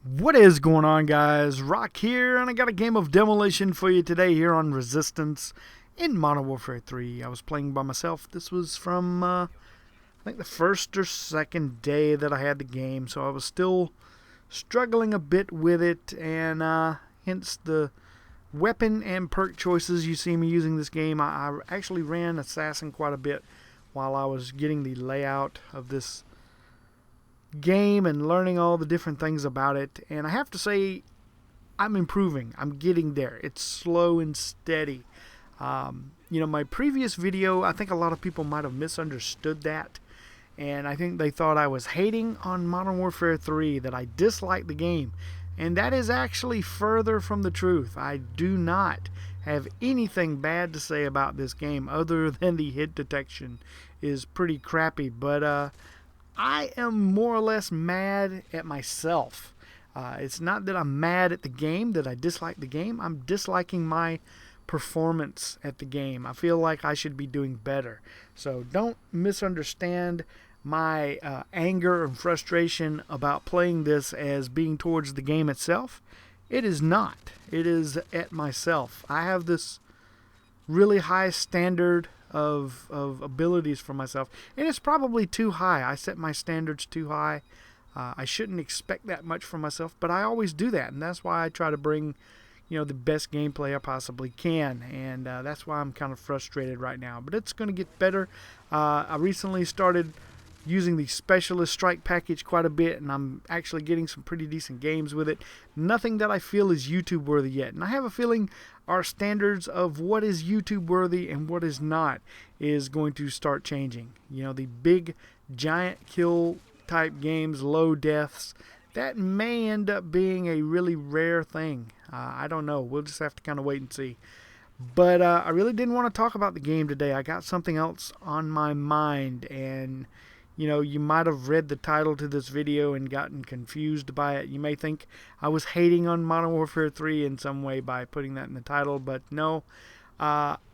What is going on, guys? Rock here, and I got a game of Demolition for you today here on Resistance in Modern Warfare 3. I was playing by myself. This was from, I think, the first or second day that I had the game, so I was still struggling a bit with it, and hence the weapon and perk choices you see me using this game. I actually ran Assassin quite a bit while I was getting the layout of this game and learning all the different things about it, and I have to say I'm improving. I'm getting there. It's slow and steady. My previous video, I think a lot of people might have misunderstood that, and I think they thought I was hating on Modern Warfare 3, that I disliked the game, and that is actually further from the truth. I do not have anything bad to say about this game other than the hit detection is pretty crappy, but I am more or less mad at myself. It's not that I'm mad at the game, that I dislike the game. I'm disliking my performance at the game. I feel like I should be doing better. So don't misunderstand my anger and frustration about playing this as being towards the game itself. It is not. It is at myself. I have this really high standard of abilities for myself, and it's probably too high. I set my standards too high. I shouldn't expect that much from myself, but I always do that, and that's why I try to bring the best gameplay I possibly can, and that's why I'm kind of frustrated right now, but it's going to get better. I recently started using the Specialist Strike package quite a bit, and I'm actually getting some pretty decent games with it. Nothing that I feel is YouTube worthy yet, and I have a feeling our standards of what is YouTube worthy and what is not is going to start changing. The big giant kill type games, low deaths, that may end up being a really rare thing. I don't know. We'll just have to kind of wait and see. But I really didn't want to talk about the game today. I got something else on my mind, and you might have read the title to this video and gotten confused by it. You may think I was hating on Modern Warfare 3 in some way by putting that in the title, but no.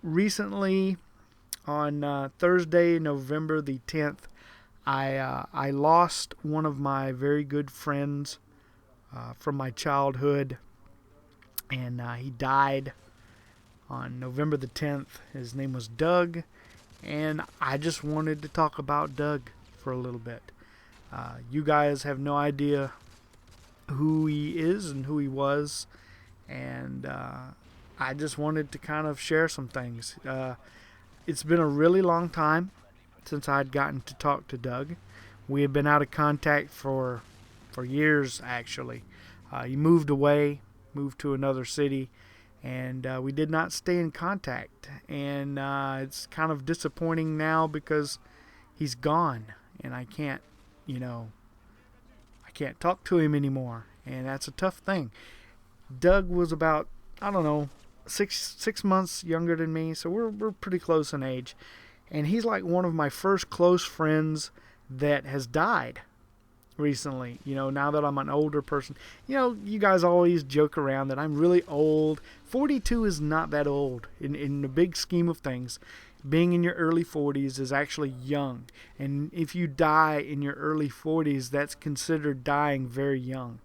Recently, on Thursday, November the 10th, I lost one of my very good friends from my childhood, and he died on November the 10th. His name was Doug, and I just wanted to talk about Doug for a little bit. You guys have no idea who he is and who he was, and I just wanted to kind of share some things. It's been a really long time since I'd gotten to talk to Doug. We had been out of contact for years, actually. He moved away, moved to another city, and we did not stay in contact. And it's kind of disappointing now because he's gone, and I can't talk to him anymore, and that's a tough thing. Doug was about, I don't know, six months younger than me, so we're pretty close in age, and he's like one of my first close friends that has died recently. Now that I'm an older person, you guys always joke around that I'm really old. 42 is not that old in the big scheme of things. Being in your early 40s is actually young, and if you die in your early 40s, that's considered dying very young.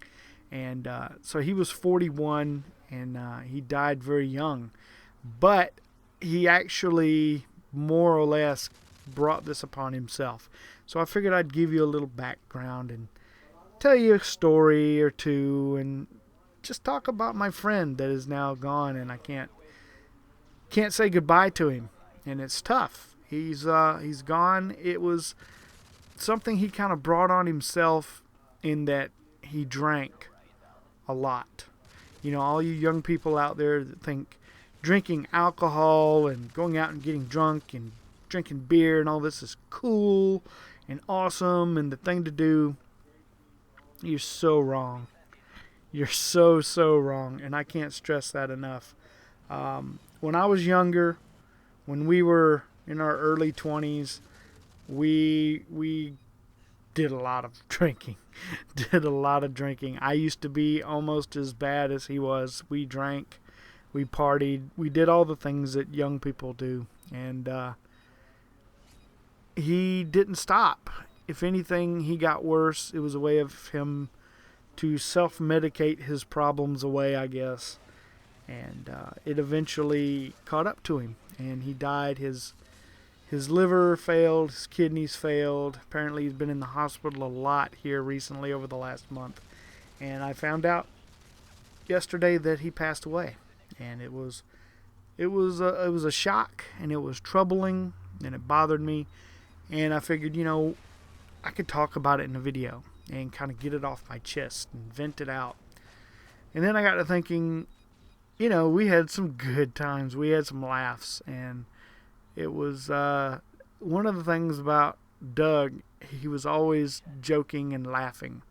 And so he was 41, and he died very young, but he actually more or less brought this upon himself. So I figured I'd give you a little background and tell you a story or two, and just talk about my friend that is now gone, and I can't say goodbye to him. And it's tough. He's gone. It was something he kind of brought on himself in that he drank a lot. All you young people out there that think drinking alcohol and going out and getting drunk and drinking beer and all this is cool and awesome and the thing to do, you're so wrong. You're so wrong, and I can't stress that enough. When I was younger, when we were in our early 20s, we did a lot of drinking. I used to be almost as bad as he was. We drank, we partied, we did all the things that young people do, and he didn't stop. If anything, he got worse. It was a way of him to self-medicate his problems away, I guess. And it eventually caught up to him, and he died. His liver failed, his kidneys failed. Apparently he's been in the hospital a lot here recently over the last month. And I found out yesterday that he passed away. And it was a shock, and it was troubling, and it bothered me. And I figured, I could talk about it in a video and kind of get it off my chest and vent it out. And then I got to thinking, we had some good times. We had some laughs, and it was one of the things about Doug, he was always joking and laughing.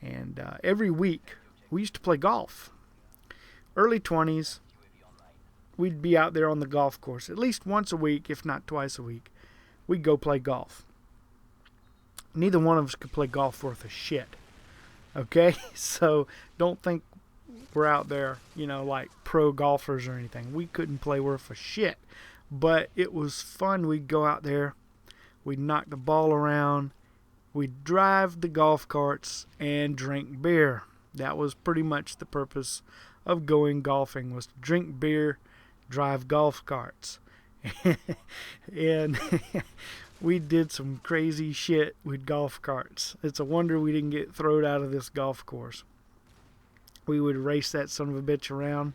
And every week, we used to play golf. Early 20s, we'd be out there on the golf course at least once a week, if not twice a week. We'd go play golf. Neither one of us could play golf worth a shit. Okay? So don't think we're out there, like pro golfers or anything. We couldn't play worth a shit. But it was fun. We'd go out there. We'd knock the ball around. We'd drive the golf carts and drink beer. That was pretty much the purpose of going golfing, was to drink beer, drive golf carts. And we did some crazy shit with golf carts. It's a wonder we didn't get thrown out of this golf course. We would race that son of a bitch around.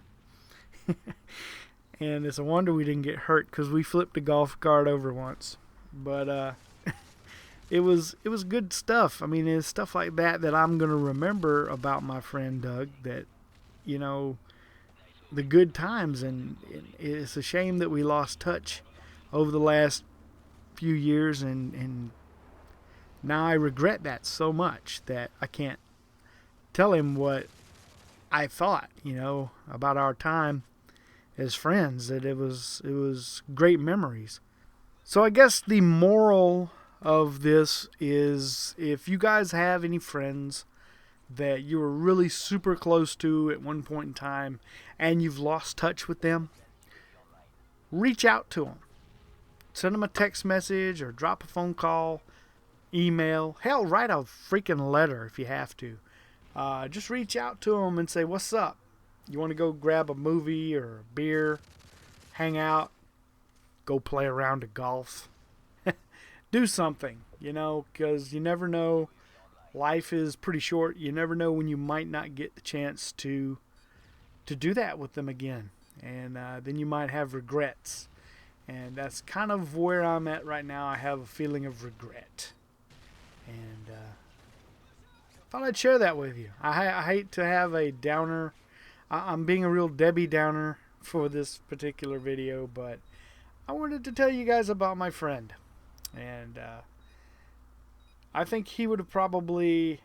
And it's a wonder we didn't get hurt, because we flipped a golf cart over once. But it was good stuff. I mean, it's stuff like that I'm going to remember about my friend Doug, that, the good times. And it's a shame that we lost touch over the last few years, and now I regret that so much that I can't tell him what I thought, about our time as friends. That it was great memories. So I guess the moral of this is, if you guys have any friends that you were really super close to at one point in time and you've lost touch with them, reach out to them. Send them a text message or drop a phone call, email. Hell, write a freaking letter if you have to. Just reach out to them and say, what's up? You want to go grab a movie or a beer, hang out, go play a round of golf? Do something, because you never know. Life is pretty short. You never know when you might not get the chance to do that with them again. And then you might have regrets. And that's kind of where I'm at right now. I have a feeling of regret. And thought I'd share that with you. I hate to have a downer. I'm being a real Debbie Downer for this particular video, but I wanted to tell you guys about my friend. And I think he would have probably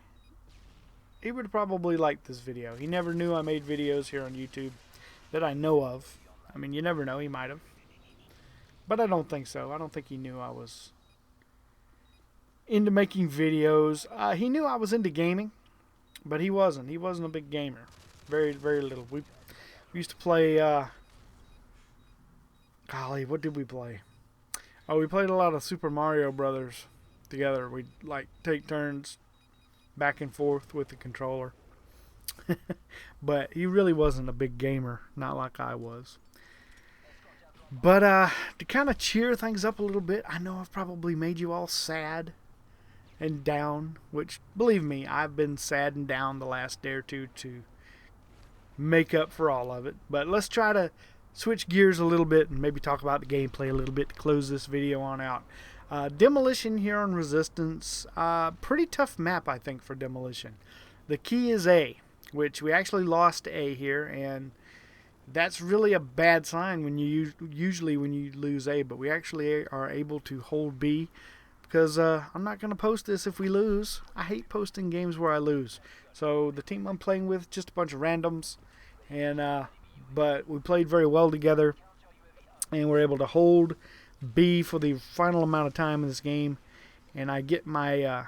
liked this video. He never knew I made videos here on YouTube that I know of. I mean, you never know, he might have. But I don't think so. I don't think he knew I was into making videos. He knew I was into gaming, but he wasn't. He wasn't a big gamer. Very, very little. We used to play, golly, what did we play? Oh, we played a lot of Super Mario Brothers together. We'd take turns back and forth with the controller. But he really wasn't a big gamer, not like I was. But to kind of cheer things up a little bit, I know I've probably made you all sad and down, which, believe me, I've been sad and down the last day or two to make up for all of it. But let's try to switch gears a little bit and maybe talk about the gameplay a little bit to close this video on out. Demolition here on Resistance. Pretty tough map, I think, for Demolition. The key is A, which we actually lost A here, and that's really a bad sign when you usually when you lose A, but we actually are able to hold B, because I'm not going to post this if we lose. I hate posting games where I lose. So the team I'm playing with, just a bunch of randoms, and but we played very well together, and we're able to hold B for the final amount of time in this game. And I get my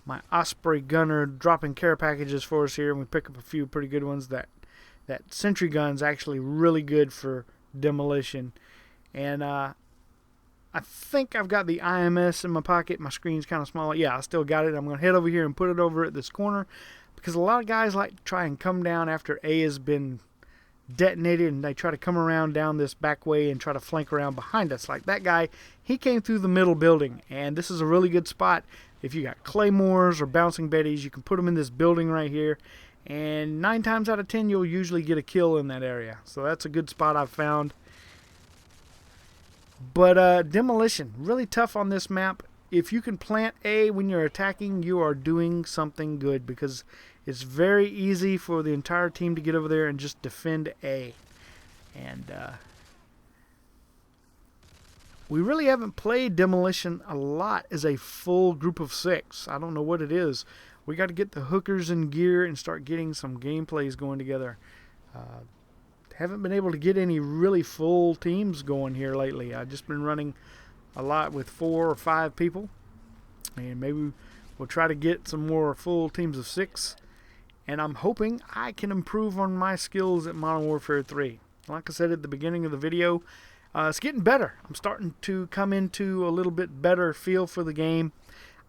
my Osprey gunner dropping care packages for us here, and we pick up a few pretty good ones. That sentry gun's actually really good for Demolition. And I think I've got the IMS in my pocket. My screen's kind of small. Yeah, I still got it. I'm going to head over here and put it over at this corner, because a lot of guys like to try and come down after A has been detonated, and they try to come around down this back way and try to flank around behind us. Like that guy, he came through the middle building, and this is a really good spot. If you got claymores or bouncing betties, you can put them in this building right here, and 9 times out of 10 you'll usually get a kill in that area. So that's a good spot I've found. But Demolition, really tough on this map. If you can plant A when you're attacking, you are doing something good, because it's very easy for the entire team to get over there and just defend A. And we really haven't played Demolition a lot as a full group of 6. I don't know what it is. We got to get the hookers in gear and start getting some gameplays going together. Haven't been able to get any really full teams going here lately. I've just been running a lot with 4 or 5 people, and maybe we'll try to get some more full teams of 6. And I'm hoping I can improve on my skills at Modern Warfare 3. Like I said at the beginning of the video, it's getting better. I'm starting to come into a little bit better feel for the game.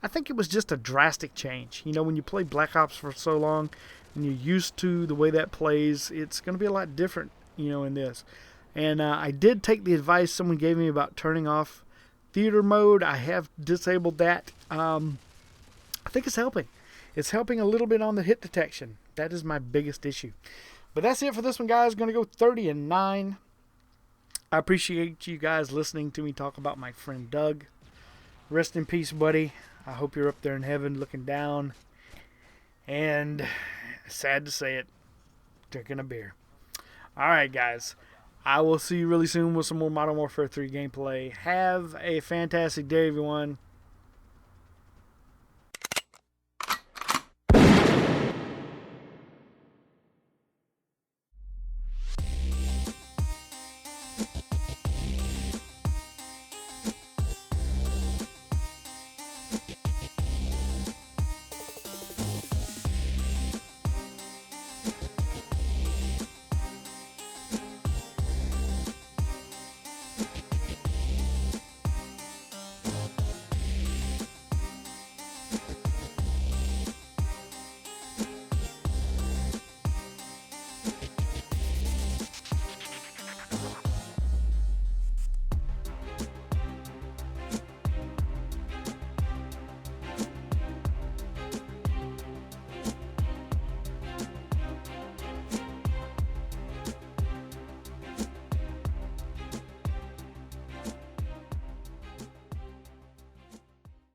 I think it was just a drastic change. You know, when you play Black Ops for so long and you're used to the way that plays, it's going to be a lot different, you know, in this. And I did take the advice someone gave me about turning off theater mode. I have disabled that. I think it's helping. It's helping a little bit on the hit detection. That is my biggest issue. But that's it for this one, guys. Going to go 30-9. I appreciate you guys listening to me talk about my friend Doug. Rest in peace, buddy. I hope you're up there in heaven looking down. And sad to say it, drinking a beer. Alright, guys. I will see you really soon with some more Modern Warfare 3 gameplay. Have a fantastic day, everyone.